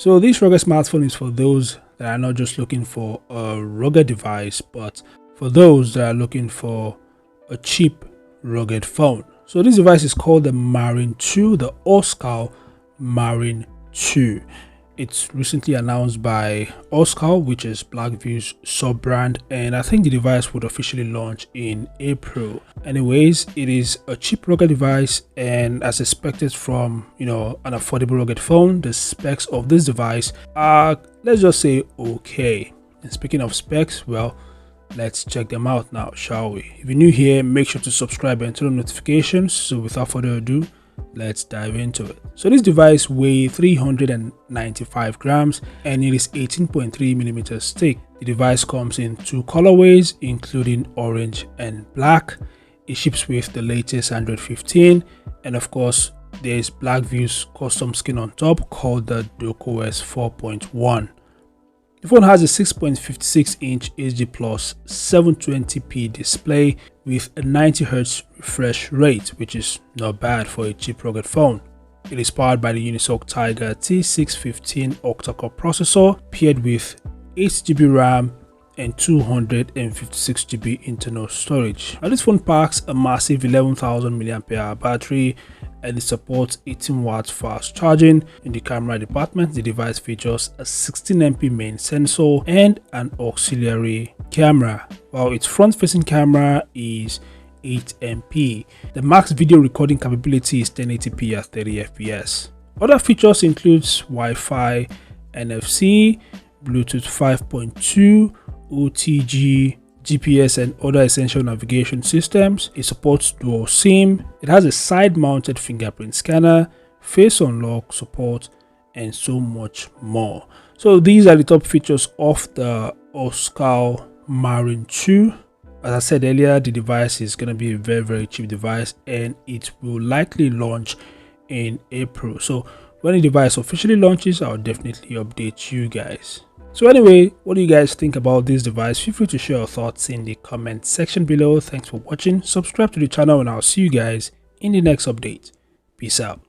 So this rugged smartphone is for those that are not just looking for a rugged device, but for those that are looking for a cheap rugged phone. So this device is called the Marine 2, the Oscal Marine 2. It's recently announced by Oscal, which is Blackview's sub-brand, and I think the device would officially launch in April. Anyways, it is a cheap rugged device, and as expected from an affordable rugged phone, the specs of this device are, let's just say, okay. And speaking of specs, well, let's check them out now, shall we? If you're new here, make sure to subscribe and turn on notifications. So without further ado, let's dive into it. So this device weighs 395 grams and it is 18.3 millimeters thick. The device comes in two colorways, including orange and black. It ships with the latest Android 15, and of course there's Blackview's custom skin on top called the DocOS 4.1. The phone has a 6.56-inch HD Plus 720p display with a 90Hz refresh rate, which is not bad for a cheap rugged phone. It is powered by the Unisoc Tiger T615 octa-core processor paired with 8GB RAM and 256GB internal storage. Now this phone packs a massive 11,000 mAh battery, and it supports 18 watts fast charging. In the camera department, the device features a 16MP main sensor and an auxiliary camera, while its front-facing camera is 8MP. The max video recording capability is 1080p at 30fps. Other features includes Wi-Fi, NFC, Bluetooth 5.2, OTG, GPS and other essential navigation systems. It supports dual SIM. It has a side-mounted fingerprint scanner, face unlock support, and so much more. So these are the top features of the Oscal Marine 2. As I said earlier, the device is going to be a very cheap device, and it will likely launch in April. So when the device officially launches, I'll definitely update you guys. So anyway, what do you guys think about this device? Feel free to share your thoughts in the comment section below. Thanks for watching. Subscribe to the channel and I'll see you guys in the next update. Peace out.